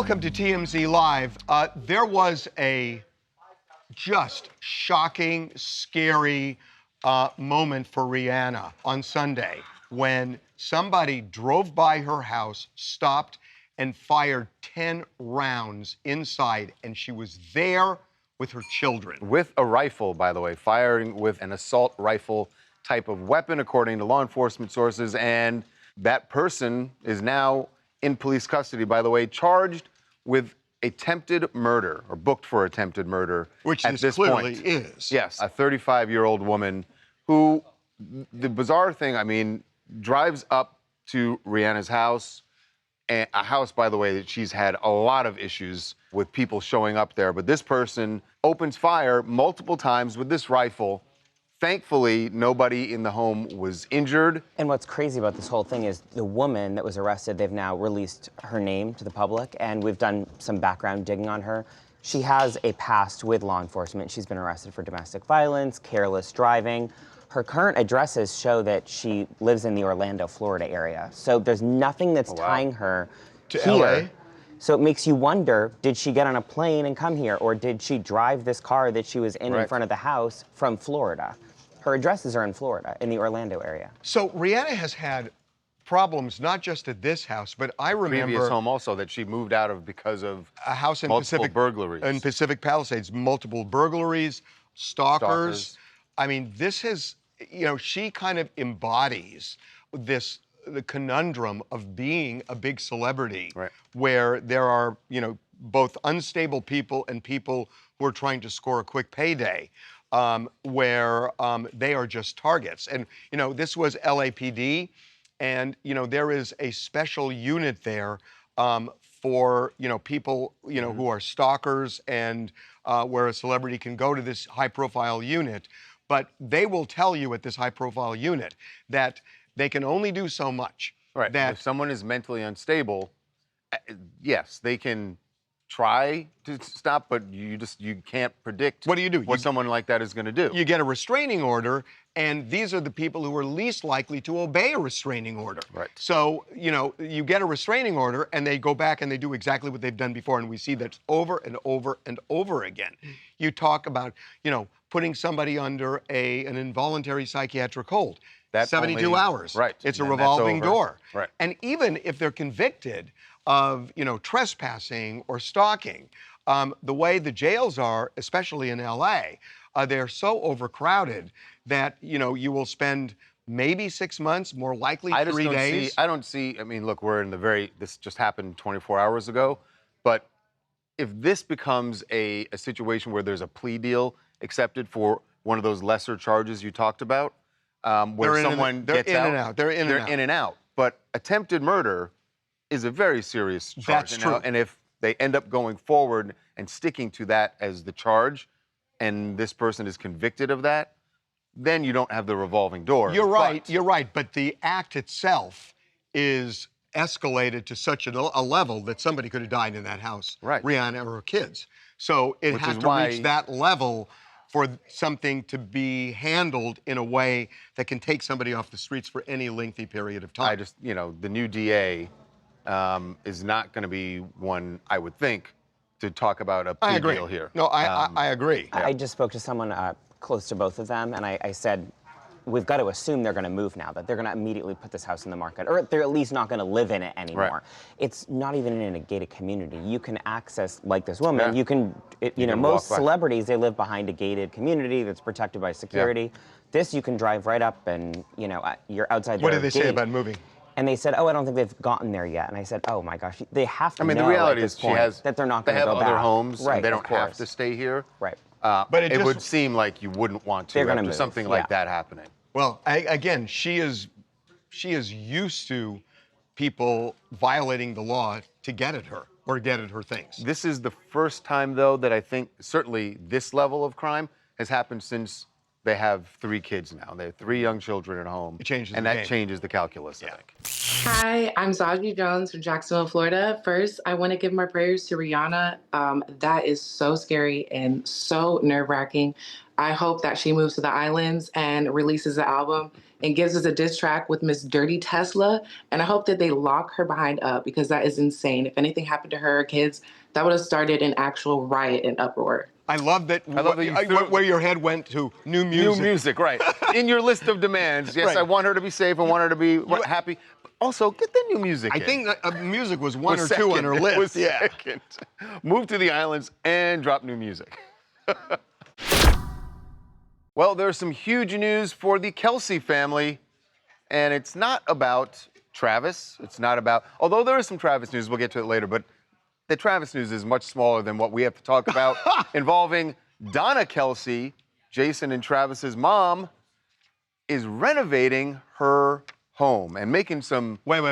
welcome to TMZ Live. There was a just shocking, scary moment for Rihanna on Sunday when somebody drove by her house, stopped, and fired 10 rounds inside, and she was there with her children. With a rifle, by the way, firing with an assault rifle type of weapon, according to law enforcement sources, and that person is now in police custody, by the way, charged with attempted murder, or booked for attempted murder. Which at this clearly point. is. Yes, a 35-year-old woman who, the bizarre thing, I mean, drives up to Rihanna's house, and a house, by the way, that she's had a lot of issues with people showing up there. But this person opens fire multiple times with this rifle. Thankfully, nobody in the home was injured. And what's crazy about this whole thing is the woman that was arrested, they've now released her name to the public, and we've done some background digging on her. She has a past with law enforcement. She's been arrested for domestic violence, careless driving. Her current addresses show that she lives in the Orlando, Florida area. So there's nothing that's tying her to here. LA? So it makes you wonder, did she get on a plane and come here, or did she drive this car that she was in front of the house from Florida? Her addresses are in Florida, in the Orlando area. So Rihanna has had problems not just at this house, but I remember Previous home also that she moved out of because of a house in multiple burglaries. In Pacific Palisades, multiple burglaries, stalkers. I mean, this has, you know, she kind of embodies the conundrum of being a big celebrity, where there are, you know, both unstable people and people who are trying to score a quick payday, where they are just targets. And, you know, this was LAPD, and, you know, there is a special unit there for, you know, people, you know, who are stalkers, and where a celebrity can go to this high-profile unit. But they will tell you at this high-profile unit that they can only do so much. Right. That if someone is mentally unstable, yes, they can try to stop, but you can't predict what do you do? What someone like that is going to do. You get a restraining order, and these are the people who are least likely to obey a restraining order. Right. So, you know, you get a restraining order, and they go back and they do exactly what they've done before, and we see that over and over and over again. You talk about, you know, putting somebody under an involuntary psychiatric hold. That's 72 hours. Right. It's a revolving door. Right. And even if they're convicted of, you know, trespassing or stalking, the way the jails are, especially in LA, they're so overcrowded that, you know, you will spend maybe 6 months, more likely 3 days. I mean, look, we're in this just happened 24 hours ago, but if this becomes a situation where there's a plea deal accepted for one of those lesser charges you talked about, where someone gets out. They're in and out. But attempted murder is a very serious charge. That's true. And if they end up going forward and sticking to that as the charge, and this person is convicted of that, then you don't have the revolving door. You're right. But the act itself is escalated to such a level that somebody could have died in that house. Right. Rihanna or her kids. So it has to reach that level for something to be handled in a way that can take somebody off the streets for any lengthy period of time. You know, the new DA is not going to be one, I would think, to talk about a plea deal here. No, I agree. I just spoke to someone close to both of them, and I said, we've got to assume they're going to move now, that they're going to immediately put this house in the market, or they're at least not going to live in it anymore. Right. It's not even in a gated community. You can access, like this woman, you can, you know, most celebrities, they live behind a gated community that's protected by security. Yeah. This, you can drive right up and, you know, you're outside What did they say about moving? And they said, oh, I don't think they've gotten there yet. And I said, oh my gosh, they have to know the reality at this is point that they're not going to go back. They have other homes, right, and they don't have to stay here. Right. But it would seem like you wouldn't want to after something like that happening. Well, again, she is used to people violating the law to get at her or get at her things. This is the first time, though, that I think certainly this level of crime has happened since they have 3 kids now. They have 3 young children at home. It changes and the that game. changes the calculus, I think. Hi, I'm Zaji Jones from Jacksonville, Florida. First, I want to give my prayers to Rihanna. That is so scary and so nerve-wracking. I hope that she moves to the islands and releases the album and gives us a diss track with Miss Dirty Tesla. And I hope that they lock her behind up because that is insane. If anything happened to her or kids, that would have started an actual riot and uproar. I love that. Where your head went to new music. New music, right. In your list of demands, yes, Right. I want her to be safe. I want her to be happy. Also, get the new music I in. think that, music was one or second. two on her list. Was second. Move to the islands and drop new music. Well, there's some huge news for the Kelce family, and it's not about Travis. It's not about, although there is some Travis news, we'll get to it later, but the Travis news is much smaller than what we have to talk about, involving Donna Kelce, Jason and Travis's mom, is renovating her home and making some... Wait.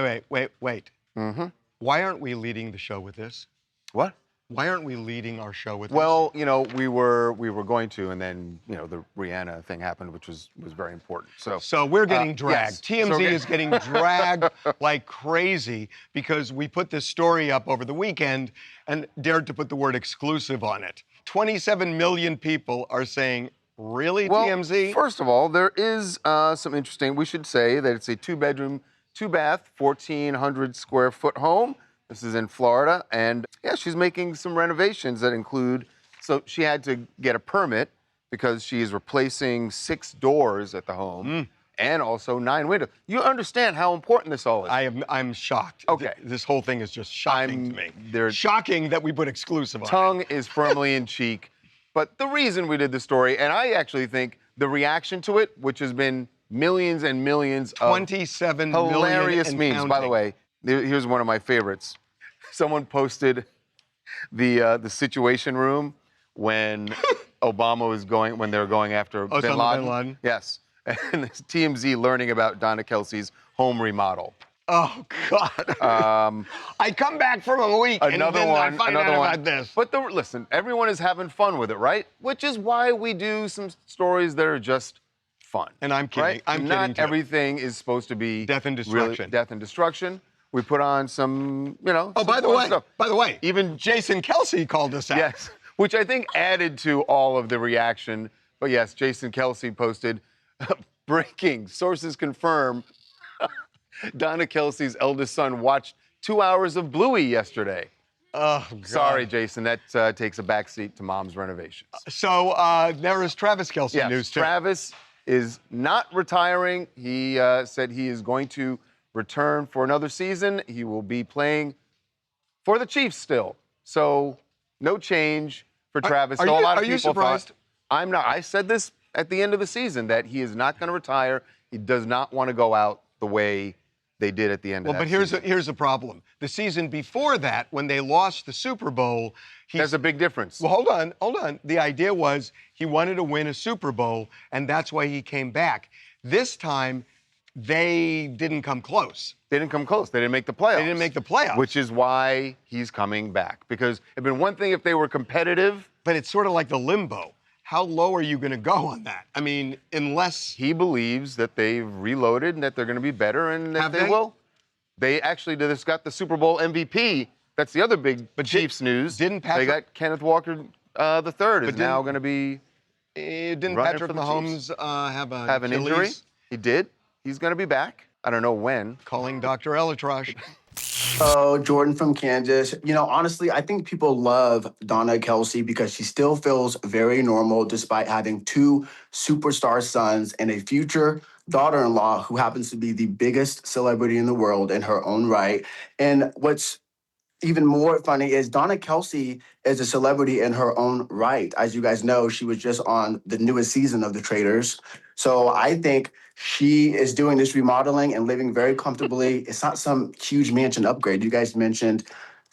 Mm-hmm. Why aren't we leading the show with this? What? Why aren't we leading our show with Well, you know, we were going to, and then, you know, the Rihanna thing happened, which was very important. So we're getting dragged. yes. TMZ is getting dragged like crazy because we put this story up over the weekend and dared to put the word exclusive on it. 27 million people are saying, really, well, TMZ? First of all, there is some interesting, we should say that it's a 2-bedroom, 2-bath, 1,400 square foot home. This is in Florida, and yeah, she's making some renovations that include, so she had to get a permit because she is replacing 6 doors at the home and also 9 windows. You understand how important this all is. I'm shocked. Okay. This whole thing is just shocking to me. there's- Shocking that we put exclusive on Tongue it. is firmly in cheek. But the reason we did the story, and I actually think the reaction to it, which has been millions and millions of 27 million hilarious and memes. By the counting. way, here's one of my favorites. Someone posted the Situation Room when Obama was going, when they were going after bin Osama Laden. bin Laden. Yes, and it's TMZ learning about Donna Kelce's home remodel. Oh, God. I come back from a week Another and then one, I find another out one. about this. But listen, everyone is having fun with it, right? Which is why we do some stories that are just fun. And I'm kidding. Right? I'm Not kidding, too. everything is supposed to be Death and really destruction. death and destruction. We put on some, you know. Oh, some by the fun way, stuff. even Jason Kelce called us out. Yes, which I think added to all of the reaction. But yes, Jason Kelce posted, breaking, sources confirm Donna Kelce's eldest son watched 2 hours of Bluey yesterday. Oh, God. Sorry, Jason, that takes a backseat to mom's renovations. So there is Travis Kelce Yes, news, too. Travis is not retiring. He said he is going to return for another season. He will be playing for the Chiefs still. So no change for Travis. are Though a you- lot of are you people surprised? thought, I'm not. I said this at the end of the season that he is not going to retire. He does not want to go out the way they did at the end of Well, that but season. here's the problem. The season before that, when they lost the Super Bowl, There's a big difference. Well, hold on. The idea was he wanted to win a Super Bowl, and that's why he came back. This time, they didn't come close. They didn't come close. They didn't make the playoffs. They didn't make the playoffs. Which is why he's coming back. Because it'd been one thing if they were competitive. But it's sort of like the limbo. How low are you going to go on that? I mean, unless... He believes that they've reloaded and that they're going to be better and that Have they they? will. They actually just got the Super Bowl MVP. That's the other big Chiefs news. didn't They Patrick- got Kenneth Walker the third is now going to be Didn't running Patrick for the Mahomes have an injury. Achilles? He did. He's going to be back. I don't know when. Calling Dr. Elatrosh. Oh, Jordan from Kansas. You know, honestly, I think people love Donna Kelce because she still feels very normal despite having 2 superstar sons and a future daughter-in-law who happens to be the biggest celebrity in the world in her own right. And what's even more funny is Donna Kelce is a celebrity in her own right. As you guys know, she was just on the newest season of The Traitors. So I think she is doing this remodeling and living very comfortably. It's not some huge mansion upgrade. You guys mentioned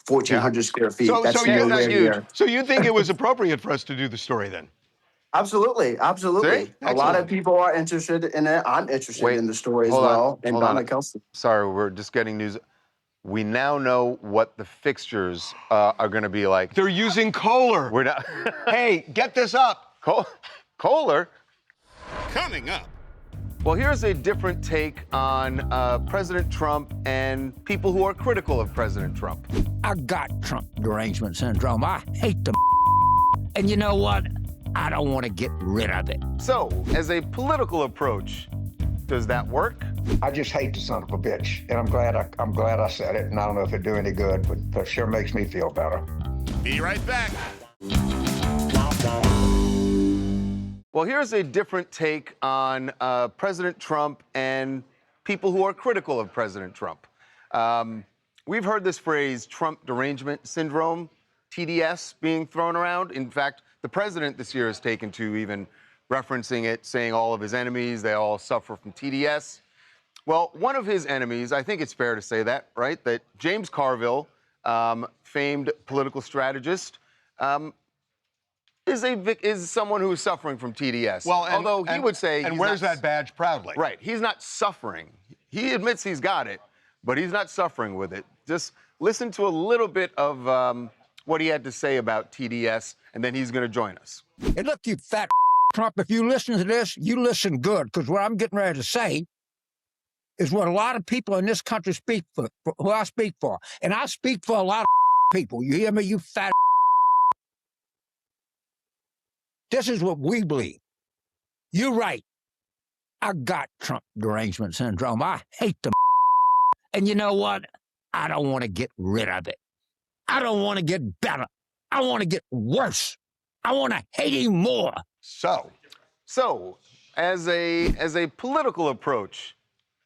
1,400 square feet. That's nowhere near. So you think it was appropriate for us to do the story then? Absolutely, absolutely. See? A lot of people are interested in it. I'm interested in the story as hold on, well. And hold on. Donna Kelce. Sorry, we're just getting news. We now know what the fixtures are going to be like. They're using Kohler. We're not. Hey, get this up. Kohler. Coming up. Well, here's a different take on President Trump and people who are critical of President Trump. I got Trump derangement syndrome. I hate the and you know what? I don't want to get rid of it. So, as a political approach, Does that work? I just hate the son of a bitch, and I'm glad I said it. And I don't know if it do any good, but it sure makes me feel better. Be right back. Well, here's a different take on President Trump and people who are critical of President Trump. We've heard this phrase, Trump derangement syndrome, TDS, being thrown around. In fact, the president this year has taken to even referencing it, saying all of his enemies, they all suffer from TDS. Well, one of his enemies, I think it's fair to say that, right? That James Carville, famed political strategist, is someone who is suffering from TDS. Well, although he would say, and wears that badge proudly. Right, he's not suffering. He admits he's got it, but he's not suffering with it. Just listen to a little bit of what he had to say about TDS, and then he's going to join us. And look, you fat Trump, if you listen to this, you listen good, because what I'm getting ready to say is what a lot of people in this country speak for, who I speak for. And I speak for a lot of people. You hear me, you fat? This is what we believe. You're right. I got Trump derangement syndrome. I hate the and you know what? I don't want to get rid of it. I don't want to get better. I want to get worse. I want to hate him more. So, as a political approach,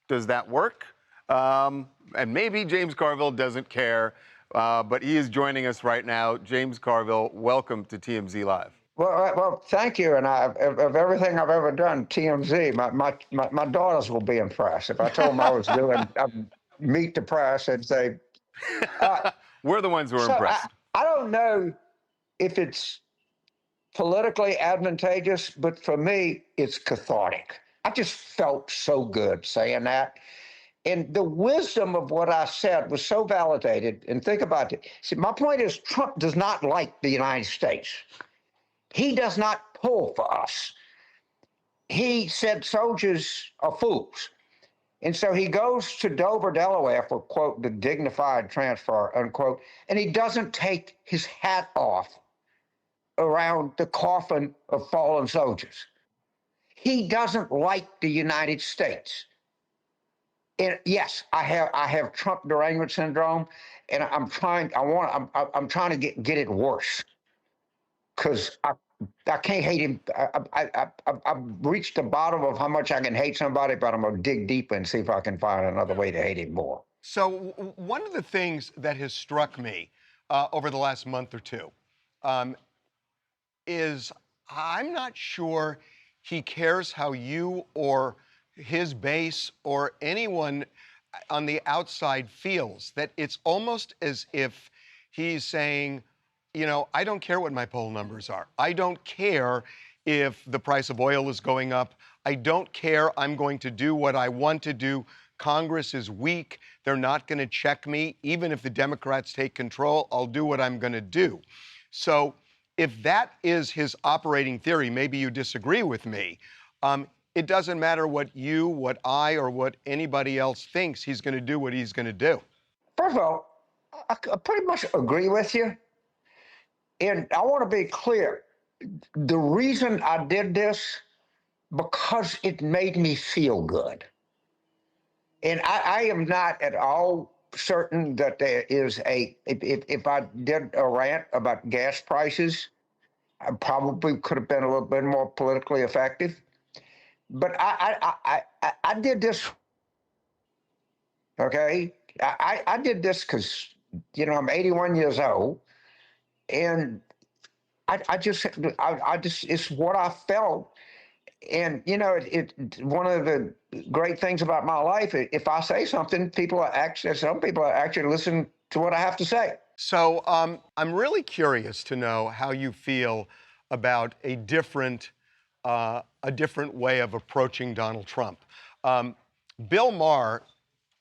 does that work? And maybe James Carville doesn't care, but he is joining us right now. James Carville, welcome to TMZ Live. Well, thank you. And of everything I've ever done, TMZ, my daughters will be impressed. If I told them I was doing Meet the Press, I'd say. We're the ones who are impressed. I don't know if it's politically advantageous, but for me, it's cathartic. I just felt so good saying that. And the wisdom of what I said was so validated. And think about it. See, my point is Trump does not like the United States. He does not pull for us. He said soldiers are fools. And so he goes to Dover, Delaware for, quote, the dignified transfer, unquote, and he doesn't take his hat off around the coffin of fallen soldiers. He doesn't like the United States. And yes, I have Trump derangement syndrome, and I'm trying to get it worse, because I can't hate him. I've reached the bottom of how much I can hate somebody, but I'm gonna dig deeper and see if I can find another way to hate him more. So one of the things that has struck me over the last month or two is I'm not sure he cares how you or his base or anyone on the outside feels. That it's almost as if he's saying, you know, I don't care what my poll numbers are. I don't care if the price of oil is going up. I don't care. I'm going to do what I want to do. Congress is weak. They're not going to check me. Even if the Democrats take control, I'll do what I'm going to do. So if that is his operating theory, maybe you disagree with me, it doesn't matter what you, what I, or what anybody else thinks. He's going to do what he's going to do. First of all, I pretty much agree with you. And I want to be clear. The reason I did this, because it made me feel good. And I am not at all certain that there is if I did a rant about gas prices, I probably could have been a little bit more politically effective. But I did this, okay? I did this because, you know, I'm 81 years old, and I just, it's what I felt. And, you know, one of the great things about my life, if I say something, some people are actually listening to what I have to say. So I'm really curious to know how you feel about a different way of approaching Donald Trump. Bill Maher,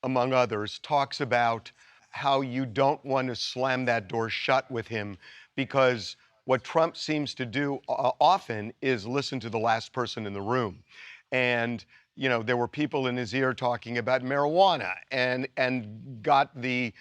among others, talks about how you don't want to slam that door shut with him, because what Trump seems to do often is listen to the last person in the room. And, you know, there were people in his ear talking about marijuana and got the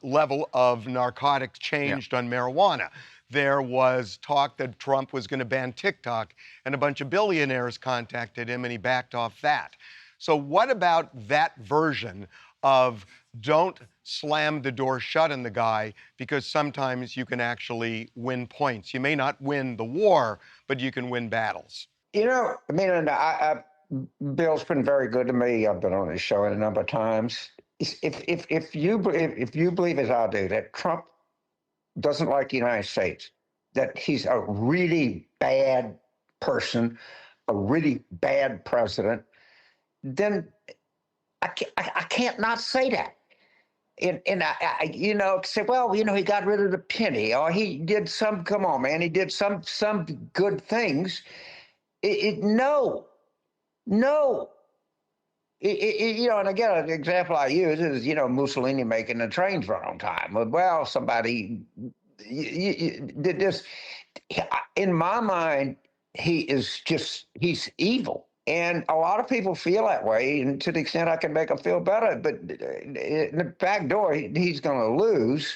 level of narcotics changed on marijuana. There was talk that Trump was going to ban TikTok, and a bunch of billionaires contacted him, and he backed off that. So what about that version of don't slam the door shut on the guy, because sometimes you can actually win points. You may not win the war, but you can win battles. You know, I mean, Bill's been very good to me. I've been on his show a number of times. If you believe as I do that Trump doesn't like the United States, that he's a really bad person, a really bad president, then I can't not say that. And I you know, say, well, you know, he got rid of the penny, or he did some. Come on, man, he did some good things. No. You know, and again, an example I use is, you know, Mussolini making the trains run on time. Well, somebody did this. In my mind, he's evil. And a lot of people feel that way, and to the extent I can make them feel better. But in the back door, he's going to lose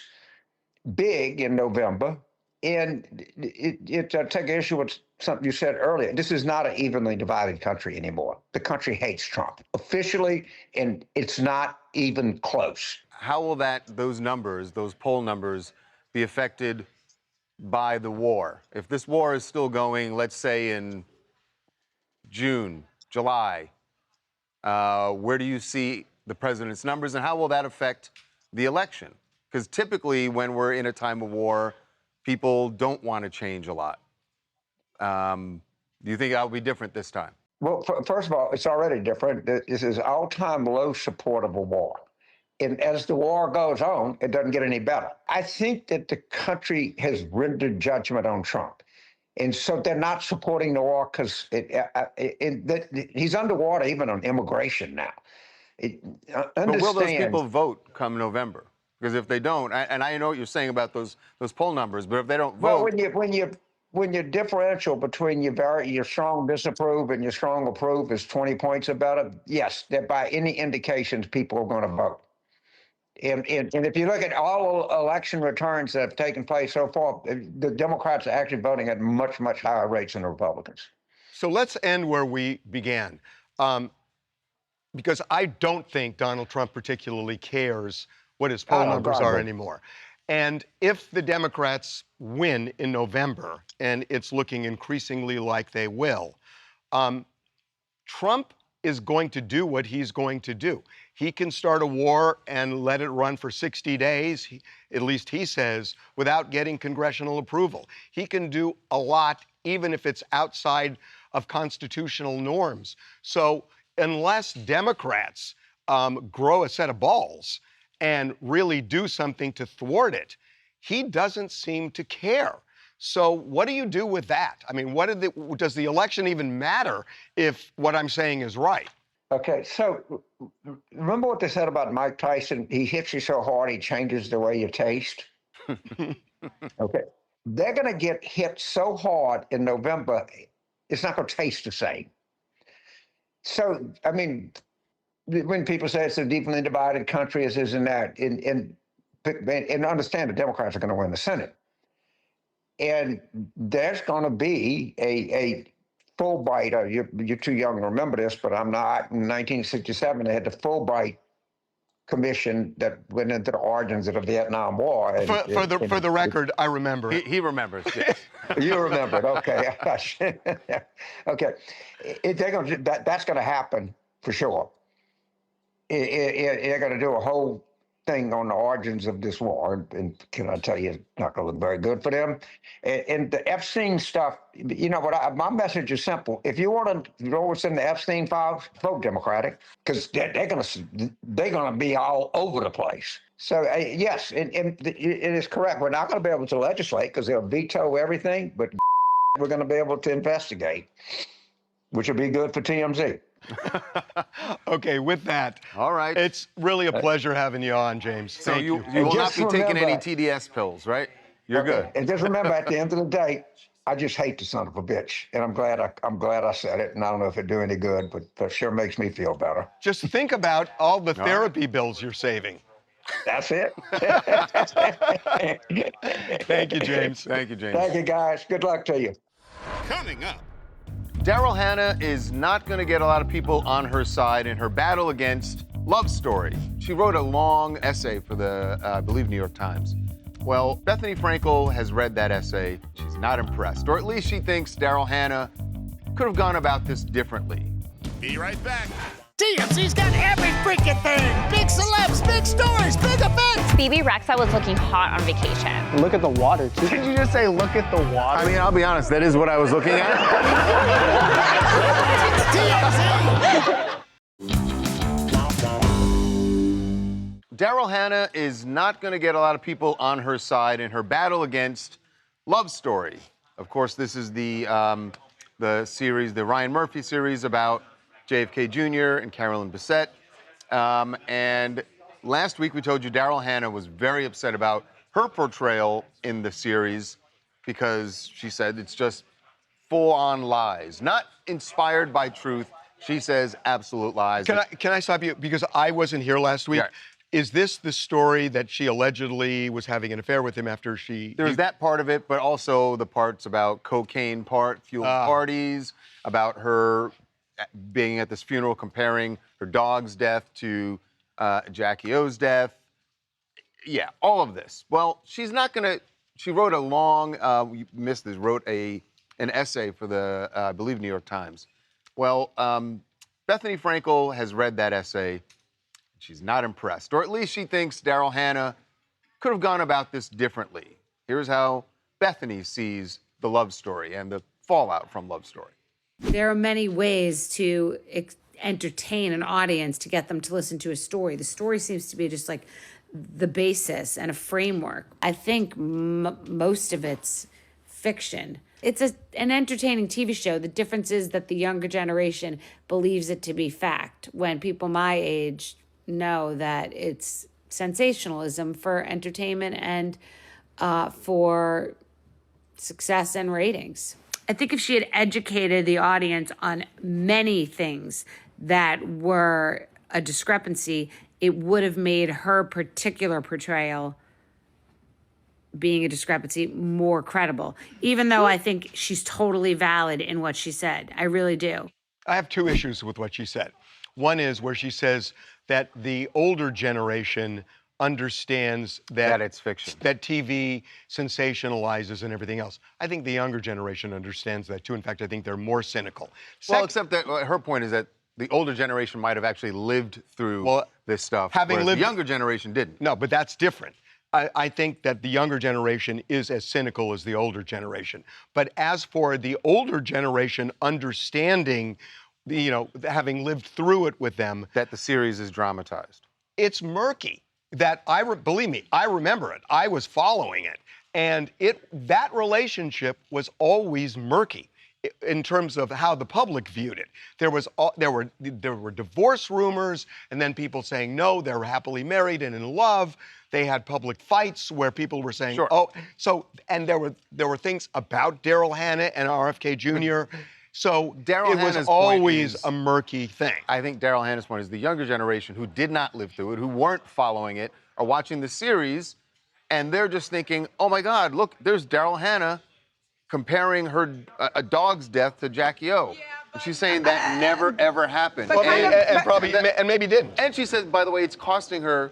big in November. And I take issue with something you said earlier. This is not an evenly divided country anymore. The country hates Trump officially, and it's not even close. How will those numbers, those poll numbers, be affected by the war? If this war is still going, let's say in June, July, where do you see the president's numbers, and how will that affect the election? Because typically when we're in a time of war, people don't want to change a lot. Do you think that will be different this time? Well, first of all, it's already different. This is all-time low support of a war. And as the war goes on, it doesn't get any better. I think that the country has rendered judgment on Trump. And so they're not supporting the war because he's underwater even on immigration now. But will those people vote come November? Because if they don't, and I know what you're saying about those poll numbers, but if they don't vote, well, when your differential between your strong disapprove and your strong approve is 20 points or better, yes, that by any indications people are going to vote. And if you look at all election returns that have taken place so far, the Democrats are actually voting at much, much higher rates than the Republicans. So let's end where we began. Because I don't think Donald Trump particularly cares what his poll numbers are anymore. And if the Democrats win in November, and it's looking increasingly like they will, Trump is going to do what he's going to do. He can start a war and let it run for 60 days, at least he says, without getting congressional approval. He can do a lot, even if it's outside of constitutional norms. So unless Democrats grow a set of balls and really do something to thwart it, he doesn't seem to care. So what do you do with that? I mean, does the election even matter if what I'm saying is right? Okay, so remember what they said about Mike Tyson? He hits you so hard, he changes the way you taste. Okay, they're going to get hit so hard in November, it's not going to taste the same. So, I mean, when people say it's a deeply divided country, it's this and that, and understand the Democrats are going to win the Senate. And there's going to be a Fulbright. You're too young to remember this, but I'm not. In 1967, they had the Fulbright Commission that went into the origins of the Vietnam War. And, for the record, I remember. He remembers. Yes. You remembered, okay? Okay, that's going to happen for sure. They're going to do a whole thing on the origins of this war, and can I tell you, it's not going to look very good for them. And the Epstein stuff, you know what? My message is simple: if you want to know what's in the Epstein files, vote Democratic, because they're going to be all over the place. So yes, and it is correct. We're not going to be able to legislate because they'll veto everything, but we're going to be able to investigate, which will be good for TMZ. Okay, with that, all right. It's really a pleasure having you on, James. So Thank you will not be taking any TDS pills, right? You're good. And just remember, at the end of the day, I just hate the son of a bitch, and I'm glad I said it. And I don't know if it do any good, but it sure makes me feel better. Just think about all the therapy bills you're saving. That's it. Thank you, James. Thank you, James. Thank you, guys. Good luck to you. Coming up. Daryl Hannah is not going to get a lot of people on her side in her battle against Love Story. She wrote a long essay for the, I believe, New York Times. Well, Bethenny Frankel has read that essay. She's not impressed, or at least she thinks Daryl Hannah could have gone about this differently. Be right back. TMZ's got every freaking thing. Big celebs, big stories, big events. Phoebe Rexha was looking hot on vacation. Look at the water, too. Did you just say, look at the water? I mean, I'll be honest, that is what I was looking at. Daryl Hannah is not going to get a lot of people on her side in her battle against Love Story. Of course, this is the series, the Ryan Murphy series about JFK Jr. and Carolyn Bessette. And last week we told you Daryl Hannah was very upset about her portrayal in the series because she said it's just full-on lies, not inspired by truth. She says absolute lies. Can I stop you? Because I wasn't here last week. Yeah. Is this the story that she allegedly was having an affair with him after she... There's that part of it, but also the parts about cocaine fueled parties, about her being at this funeral comparing her dog's death to Jackie O's death. Yeah, all of this. Well, she's not going to... She wrote a long... you missed this. Wrote an essay for the, I believe, New York Times. Well, Bethenny Frankel has read that essay. She's not impressed, or at least she thinks Daryl Hannah could have gone about this differently. Here's how Bethenny sees the Love Story and the fallout from Love Story. There are many ways to entertain an audience to get them to listen to a story. The story seems to be just like the basis and a framework. I think most of it's fiction. It's an entertaining TV show. The difference is that the younger generation believes it to be fact, when people my age know that it's sensationalism for entertainment and for success and ratings. I think if she had educated the audience on many things that were a discrepancy, it would have made her particular portrayal, being a discrepancy, more credible, even though I think she's totally valid in what she said. I really do. I have two issues with what she said. One is where she says that the older generation understands that it's fiction, that TV sensationalizes and everything else. I think the younger generation understands that too. In fact, I think they're more cynical. Well, except that her point is that the older generation might have actually lived through this stuff, whereas the younger generation didn't. No, but that's different. I think that the younger generation is as cynical as the older generation. But as for the older generation understanding, you know, having lived through it with them, that the series is dramatized. It's murky. That believe me, I remember it. I was following it, and that relationship was always murky in terms of how the public viewed it. There were divorce rumors, and then people saying no, they were happily married and in love. They had public fights where people were saying, and there were things about Daryl Hannah and RFK Jr. So it was always a murky thing. I think Daryl Hannah's point is the younger generation who did not live through it, who weren't following it, are watching the series, and they're just thinking, oh my God, look, there's Daryl Hannah comparing a dog's death to Jackie O. And she's saying that never, ever happened. Well, and maybe didn't. And she says, by the way, it's costing her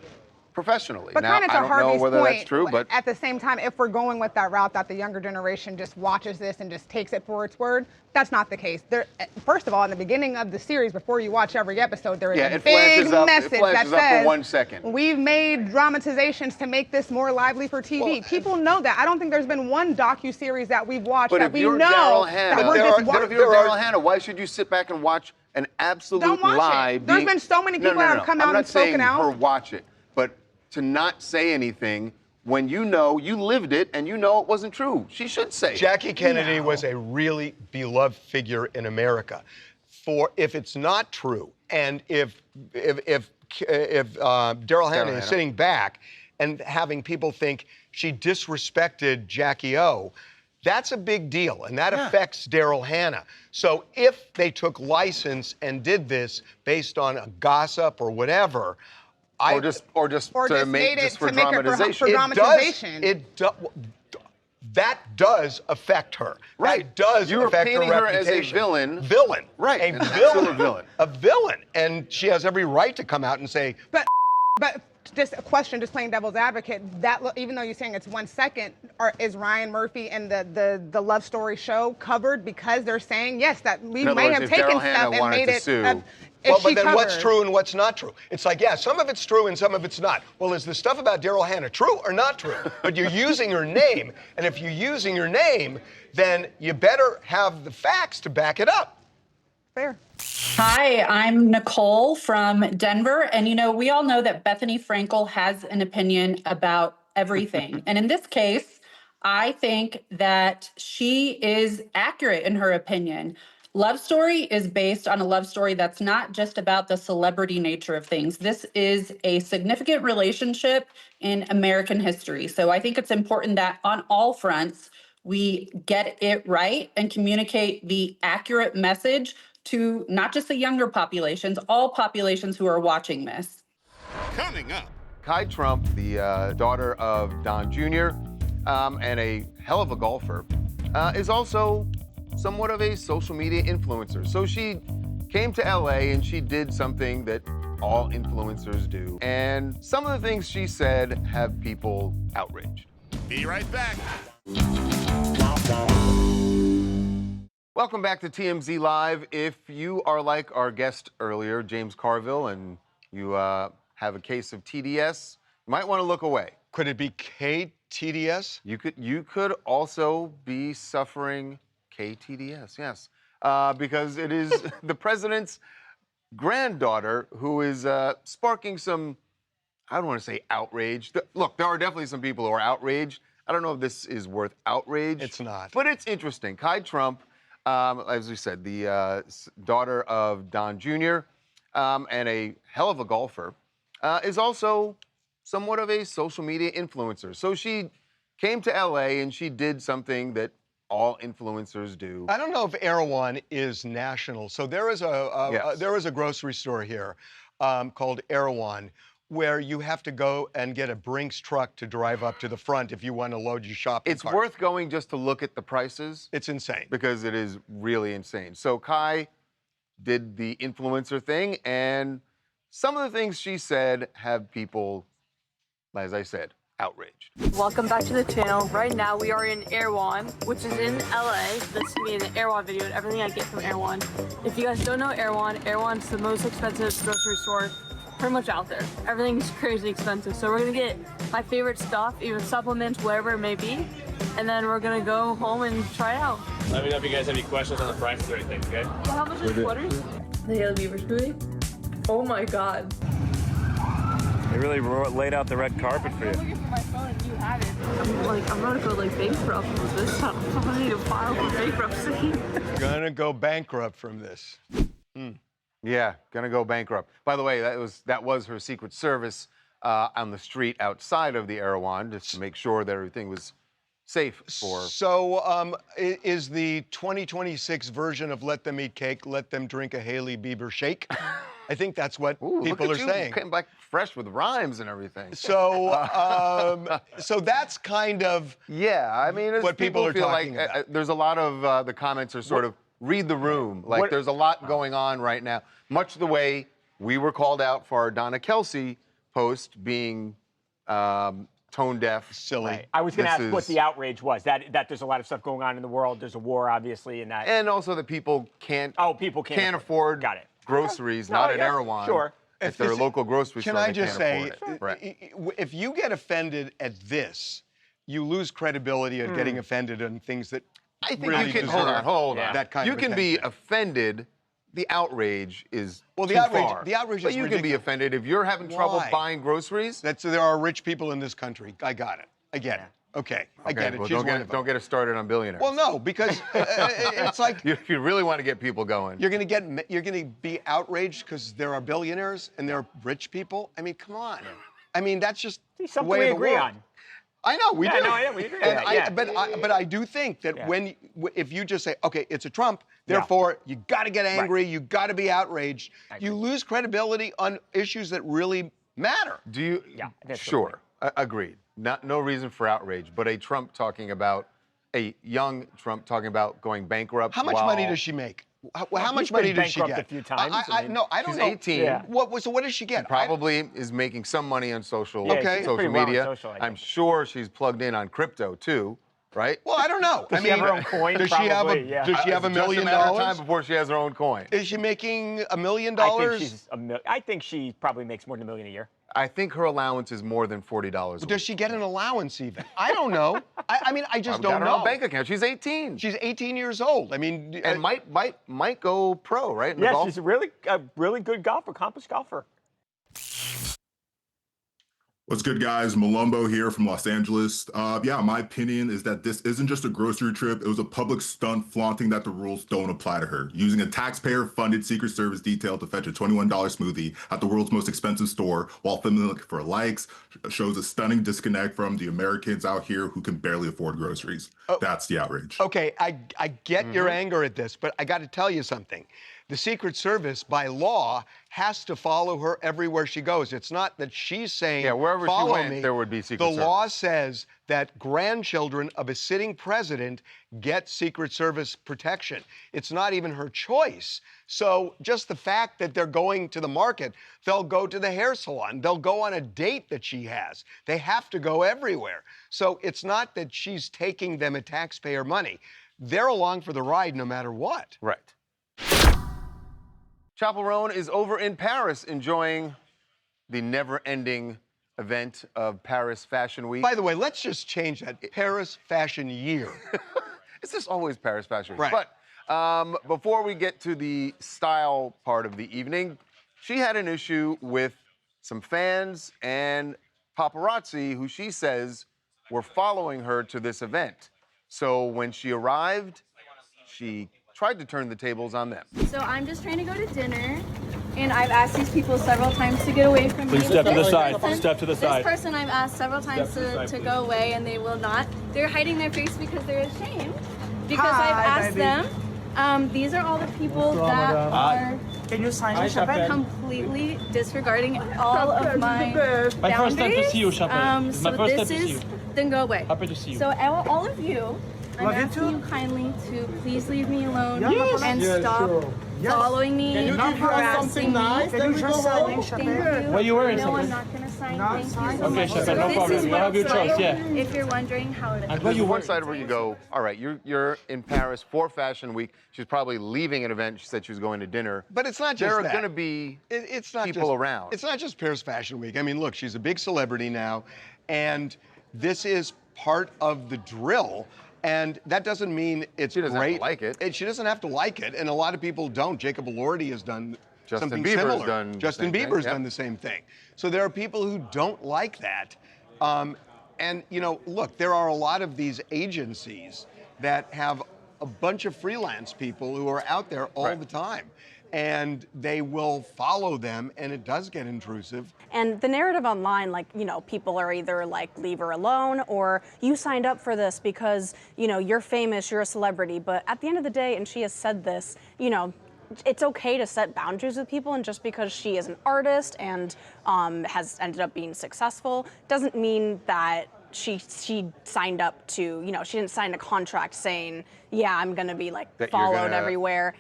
professionally. But now, kind of I to don't Harvey's know whether point, that's true, but at the same time, if we're going with that route that the younger generation just watches this and just takes it for its word, that's not the case. First of all, in the beginning of the series, before you watch every episode, there is a big message that says, for 1 second. We've made dramatizations to make this more lively for TV. Well, people know that. I don't think there's been one docuseries that we've watched that we know that we're just watching. But if you're Daryl Hannah, why should you sit back and watch an absolute lie? There's been so many people that have come out and spoken out. I'm not saying her watch it, but to not say anything when you know you lived it and you know it wasn't true. She should say Jackie Kennedy was a really beloved figure in America. If it's not true, and if Daryl Hannah is sitting back and having people think she disrespected Jackie O, that's a big deal, and that affects Daryl Hannah. So if they took license and did this based on a gossip or whatever, or just to make it for dramatization. It does. that does affect her. Right. That does You were affect painting her her as reputation. a villain. Villain. Right. A and villain. still a villain. A villain. And she has every right to come out and say, But just a question, just playing devil's advocate, even though you're saying it's 1 second, is Ryan Murphy and the Love Story show covered because they're saying, yes, that we may have taken stuff and made it. Well, but then what's true and what's not true? It's like, yeah, some of it's true and some of it's not. Well, is the stuff about Daryl Hannah true or not true? But you're using her name, and if you're using her name, then you better have the facts to back it up. Fair. Hi, I'm Nicole from Denver, and we all know that Bethenny Frankel has an opinion about everything. And in this case, I think that she is accurate in her opinion. Love Story is based on a love story that's not just about the celebrity nature of things. This is a significant relationship in American history. So I think it's important that on all fronts, we get it right and communicate the accurate message to not just the younger populations, all populations who are watching this. Coming up. Kai Trump, the daughter of Don Jr. And a hell of a golfer, is also somewhat of a social media influencer. So she came to LA and she did something that all influencers do. And some of the things she said have people outraged. Be right back. Welcome back to TMZ Live. If you are like our guest earlier, James Carville, and you have a case of TDS, you might want to look away. Could it be KTDS? You could also be suffering KTDS, yes, because it is the president's granddaughter who is sparking some, I don't want to say outrage. Look, there are definitely some people who are outraged. I don't know if this is worth outrage. It's not. But it's interesting. Kai Trump, as we said, the daughter of Don Jr. And a hell of a golfer, is also somewhat of a social media influencer. So she came to LA and she did something that all influencers do. I don't know if Erewhon is national. So there is a grocery store here called Erewhon where you have to go and get a Brinks truck to drive up to the front if you want to load your shopping It's cart. worth going just to look at the prices. It's insane. Because it is really insane. So Kai did the influencer thing, and some of the things she said have people, as I said, outraged. Welcome back to the channel. Right now we are in Erewhon, which is in LA. This is me in the Erewhon video and everything I get from Erewhon. If you guys don't know Erewhon's the most expensive grocery store pretty much out there. Everything's crazy expensive. So we're gonna get my favorite stuff, even supplements, whatever it may be. And then we're gonna go home and try it out. Let me know if you guys have any questions on the prices or anything, okay? So how much are the sweaters? The Haley Bieber smoothie? Oh my God. They really laid out the red carpet for you. I'm looking for my phone and you have it. I'm gonna go bankrupt with this. I'm gonna need to file for bankruptcy. Gonna go bankrupt from this. Yeah, gonna go bankrupt. By the way, that was her Secret Service on the street outside of the Erewhon, just to make sure that everything was safe for. So is the 2026 version of Let Them Eat Cake, Let Them Drink a Haley Bieber Shake? I think that's what people are saying. Came back fresh with rhymes and everything. So, so that's kind of I mean, what people are feel talking like, about. There's a lot of the comments are sort of read the room. Like there's a lot going on right now. Much the way we were called out for our Donna Kelce post being tone deaf. Silly. Right. I was going to ask what the outrage was. That there's a lot of stuff going on in the world. There's a war, obviously, and that. And also that people can't. People can't afford. Got it. Groceries, not at Erewhon. Sure. If they're a local grocery store, Can I they just can't say, afford it. Right. if you get offended at this, you lose credibility at getting offended on things that I think really you can deserve hold on. that kind you of can be attention. offended. The outrage is the too outrage. far. The outrage but is you ridiculous. can be offended if you're having trouble Why? buying groceries. There are rich people in this country. I got it. I get it. Okay, I get it. Well, She's one of them. don't get us started on billionaires. Well, no, because it's like if you really want to get people going, you're going to be outraged because there are billionaires and there are rich people. I mean, come on. I mean, that's just the way we of the agree world. on. I know we do. No, we agree. But I do think that if you just say, okay, it's a Trump, therefore you got to get angry, you got to be outraged, you lose credibility on issues that really matter. Do you? Yeah. Sure. Agreed. no reason for outrage, but a young Trump talking about going bankrupt. How much money does she make? How much money does she get? A few times. I don't she's know. 18. Yeah. So what does she get? She probably is making some money on social media. Well I'm sure she's plugged in on crypto too, right? Well, I don't know. Does she have her own coin? Does she have $1 million? Just a matter of time before she has her own coin. Is she making $1 million? I think she probably makes more than $1 million a year. I think her allowance is more than $40. Does she get an allowance even? I don't know. I mean, I just don't know. Got her own bank account. She's 18. She's 18 years old. I mean, and might go pro, right? Yeah, she's a really good golfer, accomplished golfer. What's good, guys? Malumbo here from Los Angeles. Yeah, my opinion is that this isn't just a grocery trip. It was a public stunt flaunting that the rules don't apply to her. Using a taxpayer-funded Secret Service detail to fetch a $21 smoothie at the world's most expensive store while filming for likes shows a stunning disconnect from the Americans out here who can barely afford groceries. That's the outrage. Okay, I get your anger at this, but I got to tell you something. The Secret Service, by law, has to follow her everywhere she goes. It's not that she's saying, wherever follow she went, me. there would be Secret Service. The law says that grandchildren of a sitting president get Secret Service protection. It's not even her choice. So just the fact that they're going to the market, they'll go to the hair salon, they'll go on a date that she has. They have to go everywhere. So it's not that she's taking them at taxpayer money. They're along for the ride no matter what. Right. Chappell Roan is over in Paris enjoying the never-ending event of Paris Fashion Week. By the way, let's just change that. Paris Fashion Year. It's just always Paris Fashion Week. Right. But before we get to the style part of the evening, she had an issue with some fans and paparazzi who she says were following her to this event. So when she arrived, she tried to turn the tables on them. So I'm just trying to go to dinner, and I've asked these people several times to get away from me. Please step to the side. Person, Step to the side. This person I've asked several times to go away, and they will not. They're hiding their face because they're ashamed. Because I've asked them. These are all the people that are Can you sign Chappell? completely disregarding all of my boundaries. My first time to see you, Chappell. It's my first time to see you. Then go away. Happy to see you. So all of you, I'm asking you kindly to please leave me alone and stop following me, harassing me. Then we go home. Thank you. What are you wearing, No, I'm Chappell? not going to sign. Thank you so Okay, much. Chappell, So no this problem. is You what have your it's choice, like, yeah. If you're wondering how it is. There's one side where you go, all right, you're in Paris for Fashion Week. She's probably leaving an event. She said she was going to dinner. But it's not just there that. are going to be it's not people just, around. It's not just Paris Fashion Week. I mean, look, she's a big celebrity now, and this is part of the drill. And that doesn't mean it's she doesn't great. Have to like it. She doesn't have to like it, and a lot of people don't. Jacob Elordi has done something Bieber's similar. done Justin Bieber's done the same thing. So there are people who don't like that. And, you know, look, there are a lot of these agencies that have a bunch of freelance people who are out there all the time. And they will follow them, and it does get intrusive. And the narrative online, like, you know, people are either like, leave her alone, or you signed up for this because, you know, you're famous, you're a celebrity. But at the end of the day, and she has said this, you know, it's okay to set boundaries with people, and just because she is an artist and has ended up being successful doesn't mean that she signed up to, you know, she didn't sign a contract saying, yeah, I'm gonna be like followed everywhere.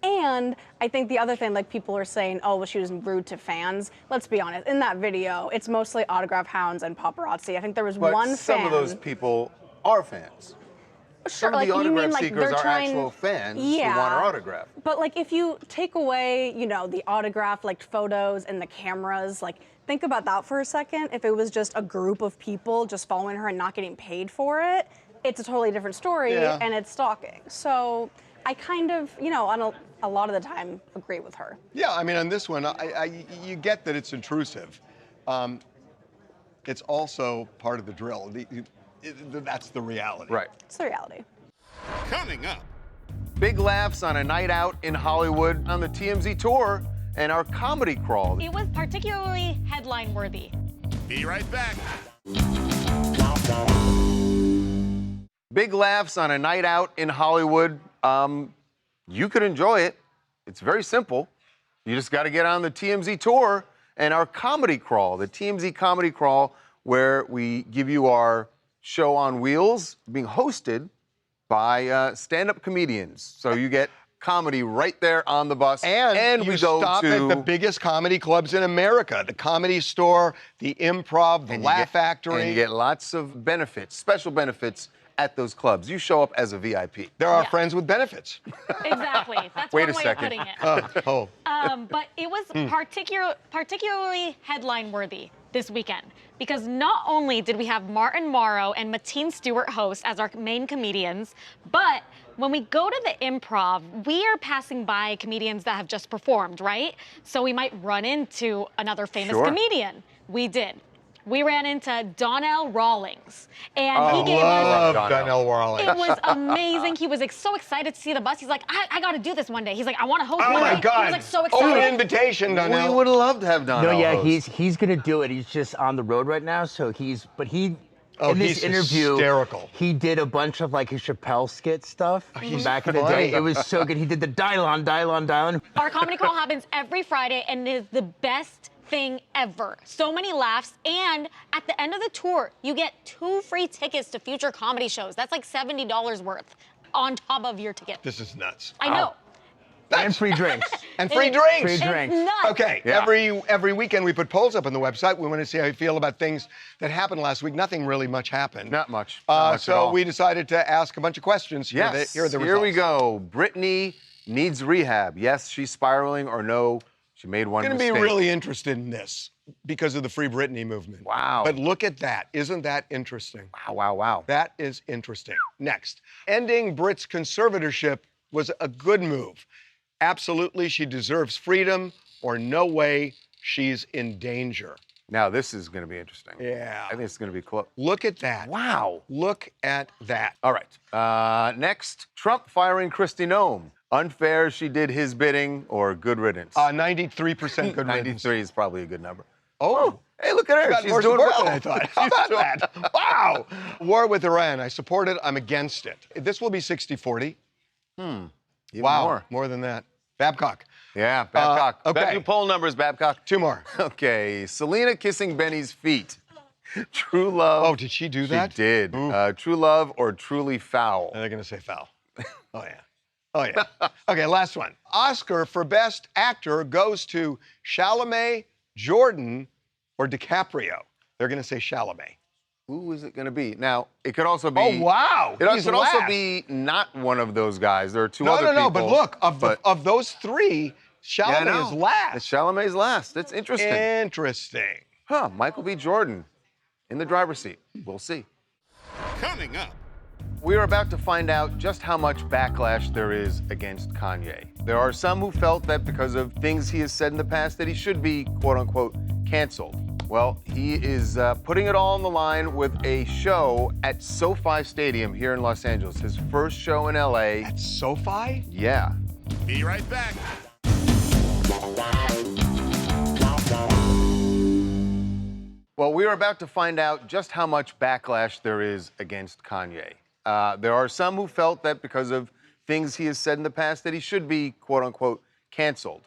And I think the other thing, like people are saying, oh, well, she was rude to fans. Let's be honest, in that video, it's mostly autograph hounds and paparazzi. I think there was one fan. Some of those people are fans. Sure, Some of the autograph seekers are trying, actual fans who want her autograph. But like if you take away, you know, the autograph like photos and the cameras, like think about that for a second. If it was just a group of people just following her and not getting paid for it, it's a totally different story and it's stalking. So I kind of, you know, on a lot of the time agree with her. Yeah, I mean, on this one, you get that it's intrusive. It's also part of the drill. That's the reality. Right. It's the reality. Coming up. Big laughs on a night out in Hollywood on the TMZ tour and our comedy crawl. It was particularly headline worthy. Be right back. Big laughs on a night out in Hollywood. You could enjoy it. It's very simple. You just got to get on the TMZ tour and our comedy crawl. The TMZ comedy crawl where we give you our show on wheels being hosted by stand-up comedians. So you get comedy right there on the bus. And we you go stop to at the biggest comedy clubs in America, the Comedy Store, the Improv, the Laugh Factory. And you get lots of benefits, special benefits at those clubs. You show up as a VIP. There are friends with benefits. Exactly. That's Wait one a way second. of putting it. But it was Hmm. particularly headline-worthy this weekend because not only did we have Martin Morrow and Mateen Stewart host as our main comedians, but when we go to the Improv, we are passing by comedians that have just performed, right? So we might run into another famous comedian. We did. We ran into Donnell Rawlings, and he gave us. Donnell Rawlings. It was amazing. He was so excited to see the bus. He's like, I got to do this one day. He's like, I want to host Oh one my day. God! He was like so excited. Open invitation, Donnell. We would love to have Donnell. No, yeah, host. he's gonna do it. He's just on the road right now, so in this he's interview, hysterical. he did a bunch of like his Chappelle skit stuff from back in the day. It was so good. He did the dial on. Our comedy crawl happens every Friday and is the best thing ever. So many laughs, and at the end of the tour, you get 2 free tickets to future comedy shows. That's like $70 worth on top of your ticket. This is nuts. I know. And free drinks. And free drinks. Free drinks. It's nuts. Okay, every weekend we put polls up on the website. We want to see how you feel about things that happened last week. Nothing really much happened. Not much. Not much at So all. we decided to ask a bunch of questions. Here are the results. Here we go. Brittany needs rehab. Yes, she's spiraling, or no, she made one I'm mistake. going to be really interested in this because of the Free Britney movement. Wow. But look at that. Isn't that interesting? Wow. That is interesting. Next, ending Brit's conservatorship was a good move. Absolutely, she deserves freedom, or no way, she's in danger. Now, this is going to be interesting. Yeah. I think it's going to be close. Look at that. Wow. Look at that. All right. Next, Trump firing Kristi Noem. Unfair, she did his bidding, or good riddance? 93% good riddance. 93 is probably a good number. Oh. Hey, look at her. Got She's more doing support well. than I thought. How about that? Wow. War with Iran. I support it. I'm against it. This will be 60-40. Even Wow. More than that. Babcock. Yeah, Babcock. Okay. Back to poll numbers, Babcock. 2 more. Okay. Selena kissing Benny's feet. True love. Oh, did she do that? She did. True love or truly foul? They're going to say foul. Oh, yeah. Oh, yeah. Okay, last one. Oscar for Best Actor goes to Chalamet, Jordan, or DiCaprio. They're going to say Chalamet. Who is it going to be? Now, it could also be... Oh, wow. It He's could also last. be not one of those guys. There are two other people. No, but look, of those 3, Chalamet is last. Chalamet's last. That's interesting. Interesting. Huh, Michael B. Jordan in the driver's seat. We'll see. Coming up. We are about to find out just how much backlash there is against Kanye. There are some who felt that because of things he has said in the past that he should be, quote unquote, canceled. Well, he is putting it all on the line with a show at SoFi Stadium here in Los Angeles. His first show in LA. At SoFi? Yeah. Be right back. Well, we are about to find out just how much backlash there is against Kanye. There are some who felt that because of things he has said in the past that he should be, quote unquote, canceled.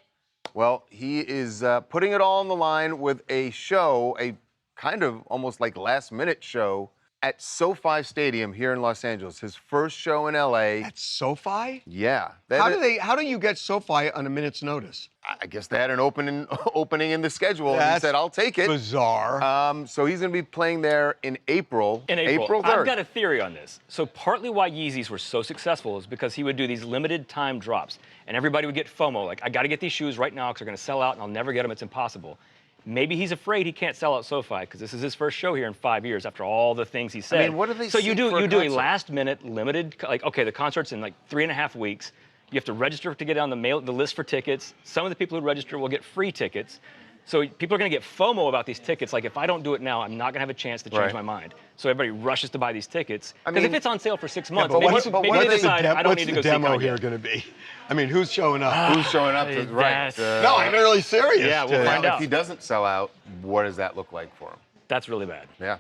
Well, he is putting it all on the line with a show, a kind of almost like last-minute show at SoFi Stadium here in Los Angeles. His first show in LA. At SoFi? Yeah. How do you get SoFi on a minute's notice? I guess they had an opening in the schedule, and he said, "I'll take it." Bizarre. So he's going to be playing there in April. April 3rd. I've got a theory on this. So partly why Yeezys were so successful is because he would do these limited time drops, and everybody would get FOMO, like, I got to get these shoes right now because they're going to sell out, and I'll never get them. It's impossible. Maybe he's afraid he can't sell out SoFi because this is his first show here in 5 years after all the things he said. I mean, what do they So seek you do for a a concert? last-minute limited, like, okay, the concert's in like 3.5 weeks. You have to register to get on the list for tickets. Some of the people who register will get free tickets. So people are going to get FOMO about these tickets. Like, if I don't do it now, I'm not going to have a chance to change my mind. So everybody rushes to buy these tickets. Because if it's on sale for 6 months, maybe they decide, I don't need to go see Kanye. What's the demo here going to be? I mean, who's showing up? Who's showing up? Right. No, I'm really serious. Yeah, we'll find out. If he doesn't sell out, what does that look like for him? That's really bad. Yeah.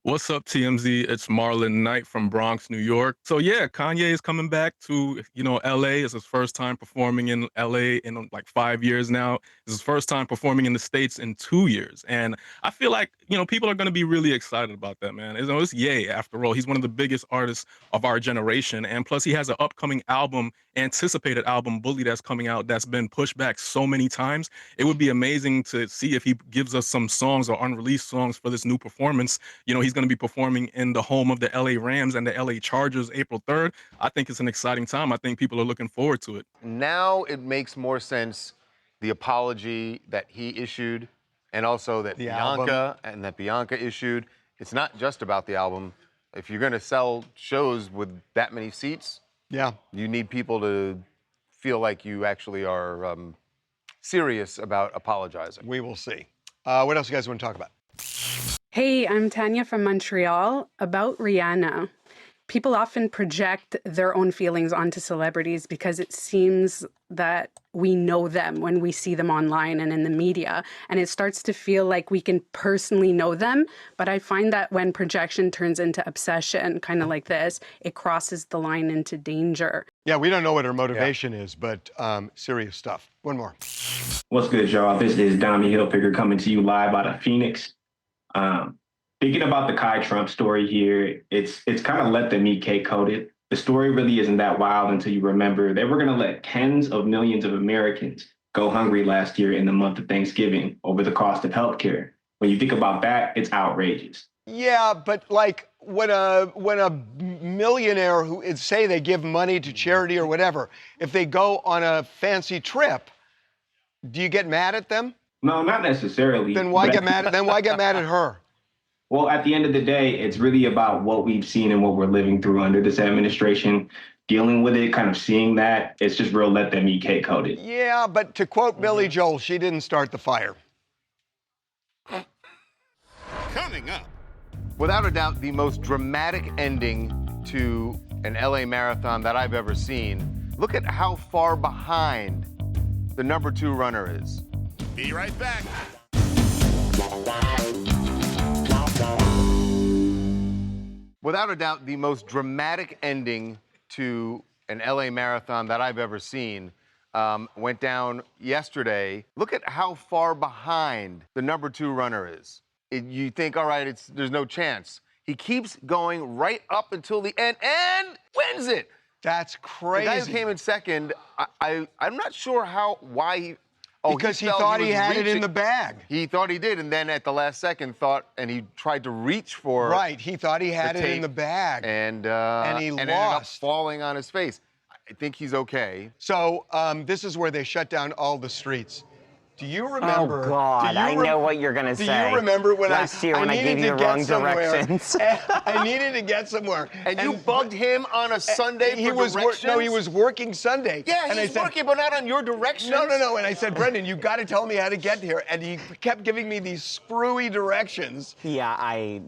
What's up, TMZ? It's Marlon Knight from Bronx, New York. So yeah, Kanye is coming back to, LA. It's his first time performing in LA in like 5 years now. It's his first time performing in the States in 2 years. And I feel like, people are going to be really excited about that, man. It's Ye, after all. He's one of the biggest artists of our generation. And plus he has an upcoming album, anticipated album, Bully, that's coming out that's been pushed back so many times. It would be amazing to see if he gives us some songs or unreleased songs for this new performance. He's going to be performing in the home of the LA Rams and the LA Chargers April 3rd. I think it's an exciting time. I think people are looking forward to it. Now it makes more sense, the apology that he issued and also that Bianca issued. It's not just about the album. If you're going to sell shows with that many seats, you need people to feel like you actually are serious about apologizing. We will see. What else you guys want to talk about? Hey, I'm Tanya from Montreal. About Rihanna. People often project their own feelings onto celebrities because it seems that we know them when we see them online and in the media, and it starts to feel like we can personally know them. But I find that when projection turns into obsession, kind of like this, it crosses the line into danger. Yeah, we don't know what her motivation is, but serious stuff. One more. What's good, y'all? This is Dami Hilfiger coming to you live out of Phoenix. Thinking about the Kai Trump story here, it's kind of let them eat cake coated. The story really isn't that wild until you remember they were going to let tens of millions of Americans go hungry last year in the month of Thanksgiving over the cost of healthcare. When you think about that, it's outrageous. Yeah, but like when a millionaire who say they give money to charity or whatever, if they go on a fancy trip, do you get mad at them? No, not necessarily. Then why get mad at her? Well, at the end of the day, it's really about what we've seen and what we're living through under this administration. Dealing with it, kind of seeing that, it's just real let them eat cake coated. Yeah, but to quote Billy Joel, she didn't start the fire. Coming up. Without a doubt, the most dramatic ending to an LA marathon that I've ever seen. Look at how far behind the number 2 runner is. Be right back. Without a doubt, the most dramatic ending to an LA marathon that I've ever seen went down yesterday. Look at how far behind the number 2 runner is. You think, all right, there's no chance. He keeps going right up until the end and wins it. That's crazy. The guy who came in second, I'm not sure why he... because he thought he had it in the bag. He thought he did, and then at the last second and he tried to reach for Right, he thought he had it in the bag. And he ended up falling on his face. I think he's okay. So this is where they shut down all the streets. Do you remember? Oh God, I know what you're gonna say. Do you remember when last year when I gave you the wrong directions? I needed to get somewhere. And you bugged him on a Sunday for directions? No, he was working Sunday. Yeah, and he's working, but not on your directions. No. And I said, Brendan, you got to tell me how to get here. And he kept giving me these screwy directions. Yeah,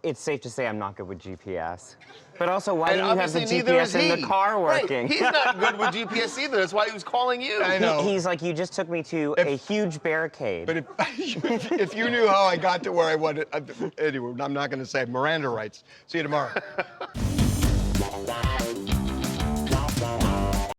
it's safe to say I'm not good with GPS. But also, why didn't you have the GPS in the car working? Right. He's not good with GPS either. That's why he was calling you. I know. He's like, you just took me to a huge barricade. But if you knew how I got to where I wanted, anyway, I'm not going to say. Miranda rights. See you tomorrow.